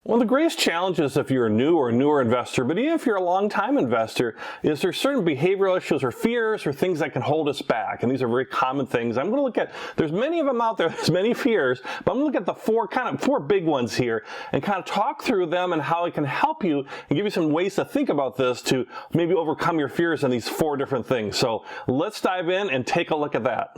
One of the greatest challenges if you're a new or newer investor, but even if you're a long-time investor, is there's certain behavioral issues or fears or things that can hold us back. And these are very common things. I'm going to look at, there's many of them out there, there's many fears, but I'm going to look at the four big ones here and kind of talk through them and how it can help you and give you some ways to think about this to maybe overcome your fears on these four different things. So let's dive in and take a look at that.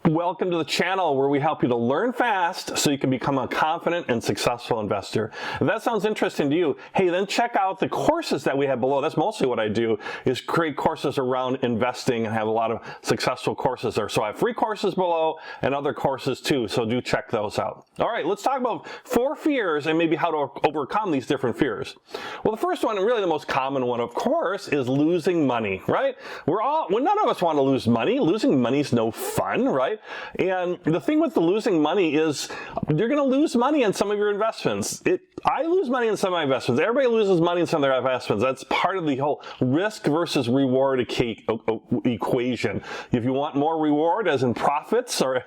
Welcome to the channel where we help you to learn fast so you can become a confident and successful investor. If that sounds interesting to you, hey, then check out the courses that we have below. That's mostly what I do, is create courses around investing and have a lot of successful courses there. So I have free courses below and other courses too, so do check those out. All right, let's talk about four fears and maybe how to overcome these different fears. Well, the first one, and really the most common one, of course, is losing money, right? None of us want to lose money. Losing money is no fun, right? And the thing with the losing money is you're going to lose money on some of your investments. I lose money in some of my investments. Everybody loses money in some of their investments. That's part of the whole risk versus reward equation. If you want more reward, as in profits or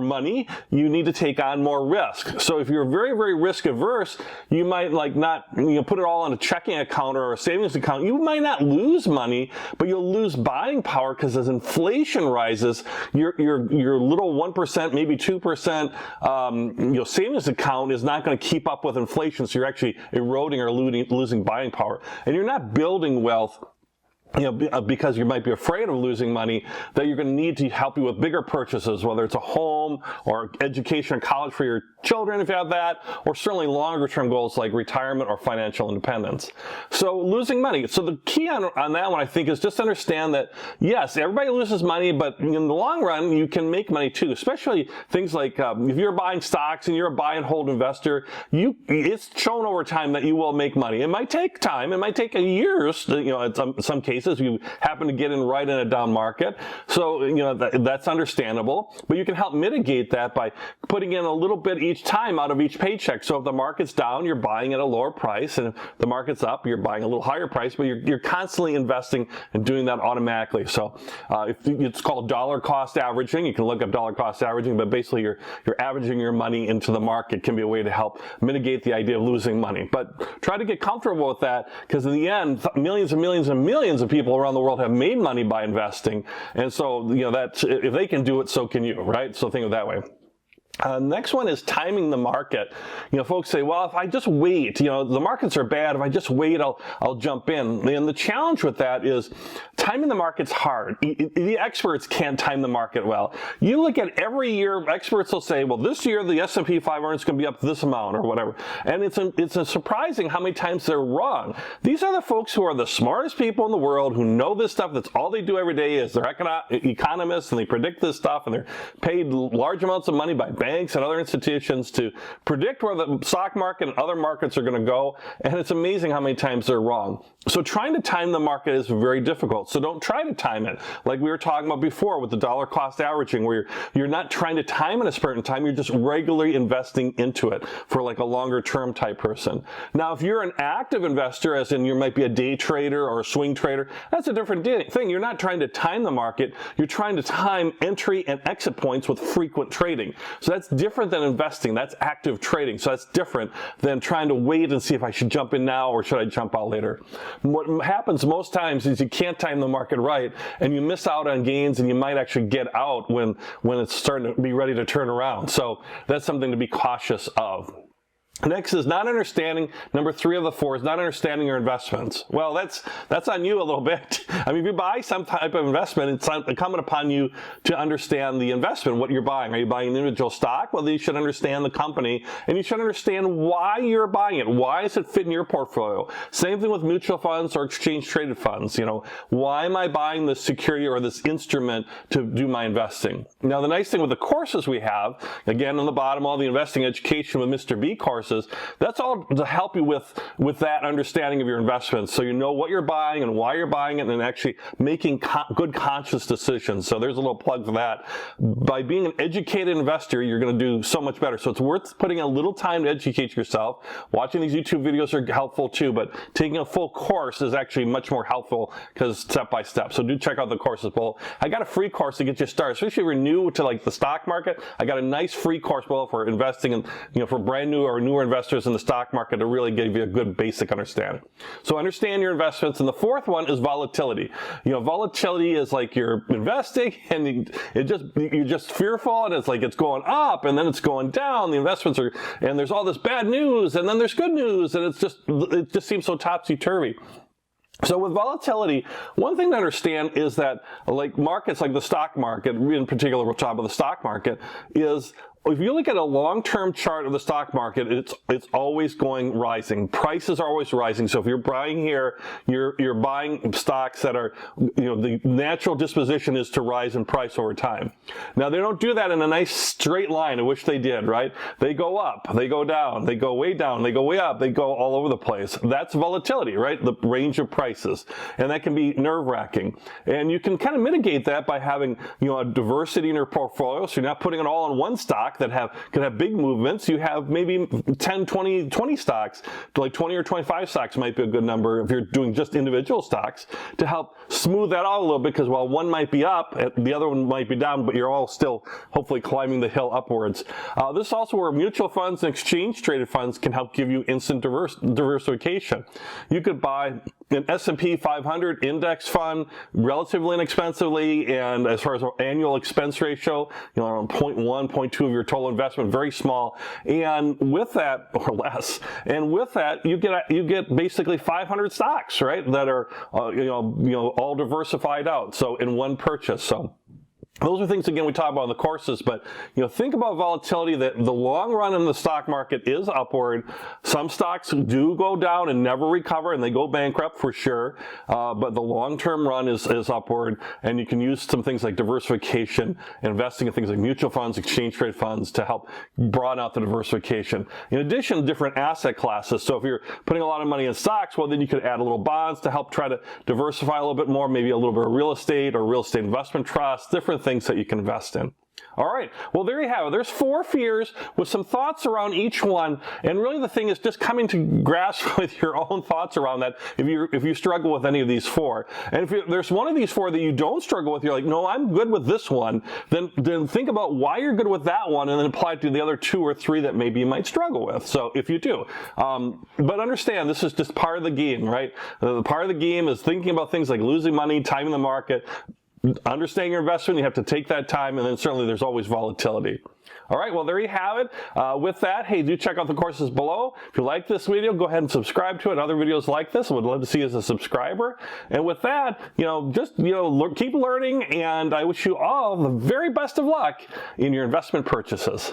money, you need to take on more risk. So if you're very, very risk averse, you might not put it all on a checking account or a savings account. You might not lose money, but you'll lose buying power because as inflation rises, your little 1%, maybe 2% savings account is not going to keep up with inflation, so you're actually eroding or losing buying power. And you're not building wealth because you might be afraid of losing money, that you're going to need to help you with bigger purchases, whether it's a home or education or college for your children if you have that, or certainly longer term goals like retirement or financial independence. So losing money. So the key on that one, I think, is just understand that, yes, everybody loses money, but in the long run, you can make money too, especially things like if you're buying stocks and you're a buy and hold investor, it's shown over time that you will make money. It might take time. It might take years, in some cases. You happen to get in right in a down market. So, that's understandable, but you can help mitigate that by putting in a little bit each time out of each paycheck. So if the market's down, you're buying at a lower price, and if the market's up, you're buying a little higher price, but you're constantly investing and doing that automatically. So it's called dollar cost averaging. You can look up dollar cost averaging, but basically you're averaging your money into the market can be a way to help mitigate the idea of losing money. But try to get comfortable with that, because in the end, millions and millions and millions of people around the world have made money by investing. And so, that if they can do it, so can you, right? So think of it that way. Next one is timing the market. Folks say, well, if I just wait, the markets are bad. If I just wait, I'll jump in. And the challenge with that is timing the market's hard. The experts can't time the market well. You look at every year, experts will say, well, this year the S&P 500 is going to be up this amount or whatever. And it's surprising how many times they're wrong. These are the folks who are the smartest people in the world, who know this stuff. That's all they do every day, is they're economists, and they predict this stuff, and they're paid large amounts of money by banks and other institutions to predict where the stock market and other markets are going to go, and it's amazing how many times they're wrong. So trying to time the market is very difficult. So don't try to time it, like we were talking about before with the dollar cost averaging, where you're not trying to time at a certain time, you're just regularly investing into it for like a longer term type person. Now, if you're an active investor, as in you might be a day trader or a swing trader, that's a different thing. You're not trying to time the market, you're trying to time entry and exit points with frequent trading. So that's different than investing. That's active trading. So that's different than trying to wait and see if I should jump in now or should I jump out later. What happens most times is you can't time the market right, and you miss out on gains, and you might actually get out when it's starting to be ready to turn around. So that's something to be cautious of. Next is not understanding, number 3 of the 4 is not understanding your investments. Well, that's on you a little bit. I mean, if you buy some type of investment, it's incumbent upon you to understand the investment, what you're buying. Are you buying an individual stock? Well, then you should understand the company, and you should understand why you're buying it. Why does it fit in your portfolio? Same thing with mutual funds or exchange-traded funds. Why am I buying this security or this instrument to do my investing? Now, the nice thing with the courses we have, again, on the bottom, all the investing education with Mr. B courses, courses. That's all to help you with that understanding of your investments, so you know what you're buying and why you're buying it, and actually making good conscious decisions. So there's a little plug for that. By being an educated investor, you're going to do so much better. So it's worth putting a little time to educate yourself. Watching these YouTube videos are helpful too, but taking a full course is actually much more helpful because step by step. So do check out the courses below. I got a free course to get you started, especially if you're new to like the stock market. I got a nice free course below for investing in, for brand new or newer investors in the stock market to really give you a good basic understanding. So understand your investments. And the fourth one is volatility. Volatility is like you're investing and you're just fearful, and it's like it's going up and then it's going down. The investments are, and there's all this bad news and then there's good news, and it just seems so topsy-turvy. So with volatility, one thing to understand is that like markets, like the stock market, in particular we'll talk about the stock market, is if you look at a long-term chart of the stock market, it's always rising. Prices are always rising. So if you're buying here, you're buying stocks that are, the natural disposition is to rise in price over time. Now they don't do that in a nice straight line. I wish they did, right? They go up, they go down, they go way down, they go way up, they go all over the place. That's volatility, right? The range of prices, and that can be nerve-wracking. And you can kind of mitigate that by having, a diversity in your portfolio. So you're not putting it all in one stock that can have big movements. You have maybe 10, 20 stocks, like 20 or 25 stocks might be a good number if you're doing just individual stocks, to help smooth that out a little bit, because while one might be up, the other one might be down, but you're all still hopefully climbing the hill upwards. This is also where mutual funds and exchange traded funds can help give you instant diversification. You could buy an S&P 500 index fund relatively inexpensively, and as far as annual expense ratio, around 0.1, 0.2 of your total investment, very small. And with that, or less, and with that, you get basically 500 stocks, right, that are all diversified out. So in one purchase. So those are things, again, we talk about in the courses, but think about volatility. That the long run in the stock market is upward. Some stocks do go down and never recover, and they go bankrupt for sure. But the long-term run is upward, and you can use some things like diversification, investing in things like mutual funds, exchange trade funds to help broaden out the diversification. In addition, different asset classes. So if you're putting a lot of money in stocks, well, then you could add a little bonds to help try to diversify a little bit more, maybe a little bit of real estate or real estate investment trusts, different things that you can invest in. All right, well, there you have it. There's 4 fears with some thoughts around each one, and really the thing is just coming to grasp with your own thoughts around that if you struggle with any of these 4. And if there's one of these 4 that you don't struggle with, you're like, no, I'm good with this one, then think about why you're good with that one and then apply it to the other 2 or 3 that maybe you might struggle with, so if you do. But understand, this is just part of the game, right? Part of the game is thinking about things like losing money, timing the market, understanding your investment. You have to take that time, and then certainly there's always volatility. All right, well, there you have it. With that, hey, do check out the courses below. If you like this video, go ahead and subscribe to it. Other videos like this, I would love to see you as a subscriber. And with that, just keep learning, and I wish you all the very best of luck in your investment purchases.